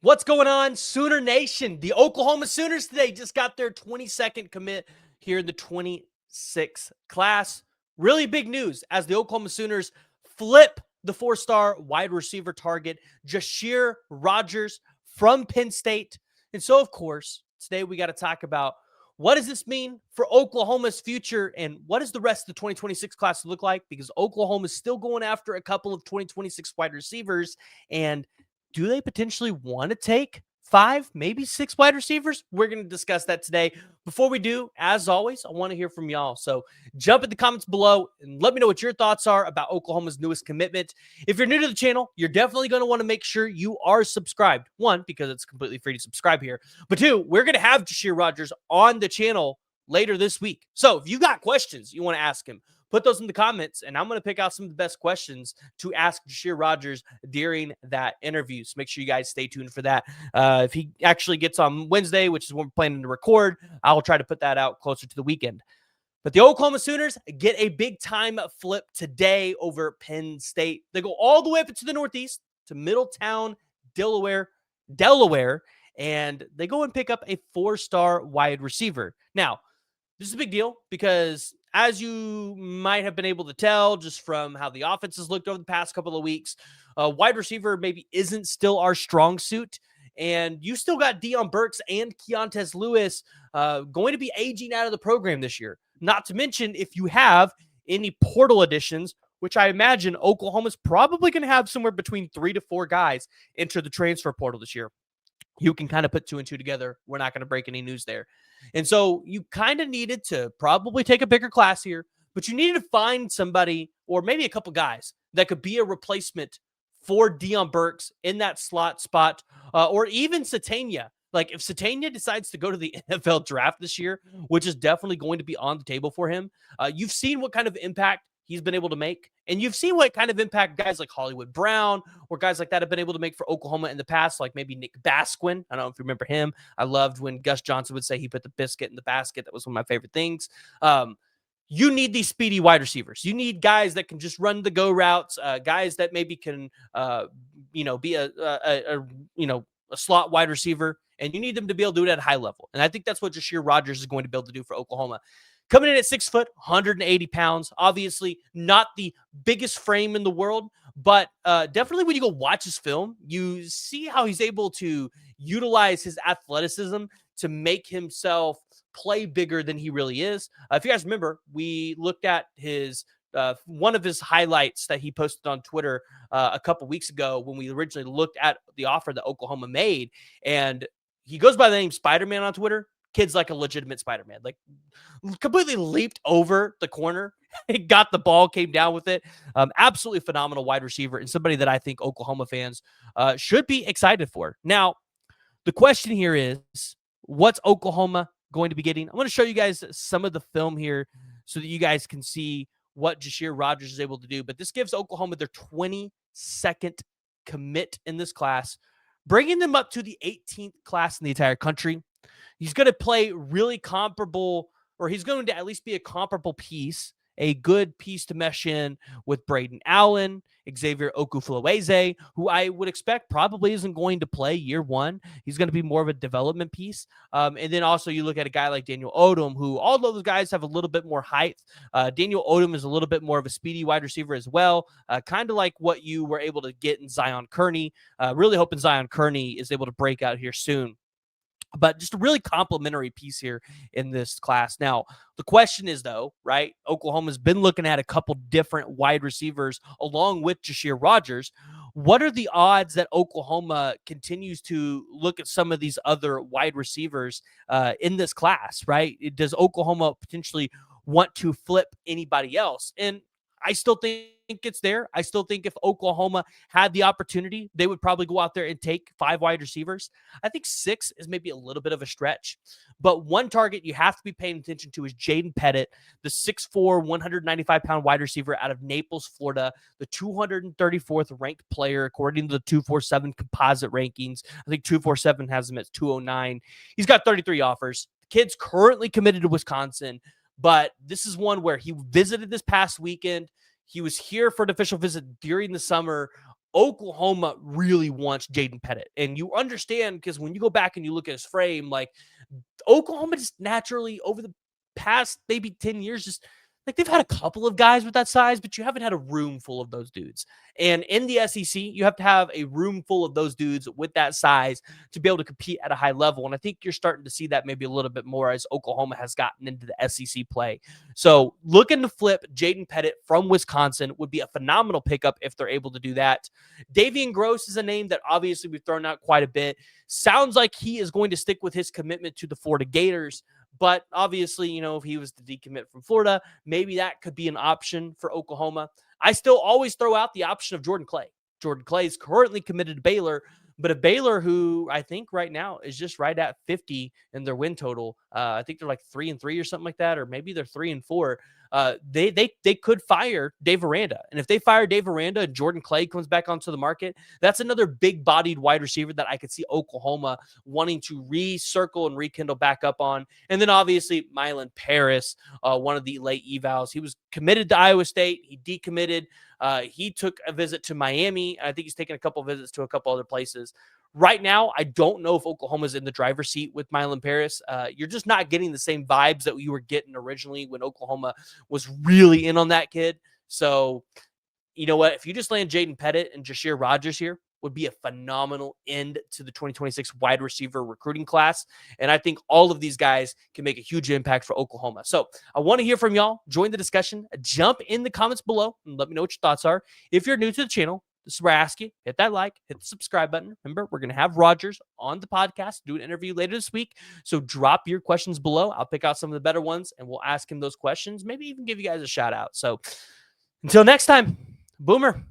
What's going on, Sooner Nation? The Oklahoma Sooners today just got their 22nd commit here in the 26 class. Really big news as the Oklahoma Sooners flip the four-star wide receiver target, Jahsiear Rodgers from Penn State. And so, of course, today we got to talk about what does this mean for Oklahoma's future and what does the rest of the 2026 class look like? Because Oklahoma is still going after a couple of 2026 wide receivers, and do they potentially want to take 5, maybe 6 wide receivers? We're going to discuss that today. Before we do, as always, I want to hear from y'all. So jump in the comments below and let me know what your thoughts are about Oklahoma's newest commitment. If you're new to the channel, you're definitely going to want to make sure you are subscribed. 1, because it's completely free to subscribe here. But 2, we're going to have Jashir Rodgers on the channel later this week. So if you got questions you want to ask him, put those in the comments, and I'm going to pick out some of the best questions to ask Jashir Rodgers during that interview. So make sure you guys stay tuned for that. If he actually gets on Wednesday, which is when we're planning to record, I'll try to put that out closer to the weekend. But the Oklahoma Sooners get a big-time flip today over Penn State. They go all the way up into the Northeast to Middletown, Delaware, and they go and pick up a 4-star wide receiver. Now, this is a big deal because, as you might have been able to tell just from how the offense has looked over the past couple of weeks, wide receiver maybe isn't still our strong suit. And you still got Deion Burks and Keontez Lewis going to be aging out of the program this year. Not to mention, if you have any portal additions, which I imagine Oklahoma's probably going to have somewhere between 3 to 4 guys enter the transfer portal this year. You can kind of put 2 and 2 together. We're not going to break any news there. And so you kind of needed to probably take a bigger class here, but you needed to find somebody or maybe a couple guys that could be a replacement for Deion Burks in that slot spot, or even Satania. Like if Satania decides to go to the NFL draft this year, which is definitely going to be on the table for him, you've seen what kind of impact he's been able to make. And you've seen what kind of impact guys like Hollywood Brown or guys like that have been able to make for Oklahoma in the past, like maybe Nick Basquin. I don't know if you remember him. I loved when Gus Johnson would say he put the biscuit in the basket. That was one of my favorite things. You need these speedy wide receivers. You need guys that can just run the go routes, guys that maybe can, be a slot wide receiver, and you need them to be able to do it at a high level. And I think that's what Jashir Rodgers is going to be able to do for Oklahoma. Coming in at 6 foot, 180 pounds, obviously not the biggest frame in the world, but definitely when you go watch his film, you see how he's able to utilize his athleticism to make himself play bigger than he really is. If you guys remember, we looked at his one of his highlights that he posted on Twitter a couple weeks ago when we originally looked at the offer that Oklahoma made, and he goes by the name Spider-Man on Twitter. Kid's like a legitimate Spider-Man, like completely leaped over the corner, got the ball, came down with it. Absolutely phenomenal wide receiver and somebody that I think Oklahoma fans should be excited for. Now, the question here is, what's Oklahoma going to be getting? I'm going to show you guys some of the film here so that you guys can see what Jashir Rodgers is able to do. But this gives Oklahoma their 22nd commit in this class, bringing them up to the 18th class in the entire country. He's going to play really comparable, or he's going to at least be a comparable piece, a good piece to mesh in with Braden Allen, Xavier Okufulueze, who I would expect probably isn't going to play year one. He's going to be more of a development piece. And then also you look at a guy like Daniel Odom, who although those guys have a little bit more height, Daniel Odom is a little bit more of a speedy wide receiver as well, kind of like what you were able to get in Zion Kearney. Really hoping Zion Kearney is able to break out here soon. But just a really complimentary piece here in this class. Now, the question is, though, right? Oklahoma's been looking at a couple different wide receivers along with Jashir Rodgers. What are the odds that Oklahoma continues to look at some of these other wide receivers in this class, right? Does Oklahoma potentially want to flip anybody else? And I still think it's there. I still think if Oklahoma had the opportunity, they would probably go out there and take 5 wide receivers. I think 6 is maybe a little bit of a stretch, but one target you have to be paying attention to is Jaden Pettit, the 6'4", 195-pound wide receiver out of Naples, Florida, the 234th ranked player according to the 247 composite rankings. I think 247 has him at 209. He's got 33 offers. The kid's currently committed to Wisconsin, but this is one where he visited this past weekend. He was here for an official visit during the summer. Oklahoma really wants Jaden Pettit. And you understand because when you go back and you look at his frame, like Oklahoma just naturally over the past maybe 10 years, just like they've had a couple of guys with that size, but you haven't had a room full of those dudes. And in the SEC, you have to have a room full of those dudes with that size to be able to compete at a high level. And I think you're starting to see that maybe a little bit more as Oklahoma has gotten into the SEC play. So looking to flip Jaden Pettit from Wisconsin would be a phenomenal pickup if they're able to do that. Davian Gross is a name that obviously we've thrown out quite a bit. Sounds like he is going to stick with his commitment to the Florida Gators. But obviously, if he was to decommit from Florida, maybe that could be an option for Oklahoma. I still always throw out the option of Jordan Clay. Jordan Clay is currently committed to Baylor, but a Baylor who I think right now is just right at 50 in their win total. I think they're like 3-3 or something like that, or maybe they're 3-4. They could fire Dave Aranda. And if they fire Dave Aranda and Jordan Clay comes back onto the market, that's another big-bodied wide receiver that I could see Oklahoma wanting to recircle and rekindle back up on. And then obviously Mylan Paris, one of the late evals. He was committed to Iowa State. He decommitted. He took a visit to Miami. I think he's taken a couple visits to a couple other places. Right now, I don't know if Oklahoma's in the driver's seat with Mylan Paris. You're just not getting the same vibes that you were getting originally when Oklahoma was really in on that kid. So, you know what? If you just land Jaden Pettit and Jahsiear Rogers here, would be a phenomenal end to the 2026 wide receiver recruiting class. And I think all of these guys can make a huge impact for Oklahoma. So I want to hear from y'all. Join the discussion. Jump in the comments below and let me know what your thoughts are. If you're new to the channel, this is where I ask you, hit that like, hit the subscribe button. Remember, we're going to have Rogers on the podcast, do an interview later this week. So drop your questions below. I'll pick out some of the better ones and we'll ask him those questions, maybe even give you guys a shout out. So until next time, Boomer.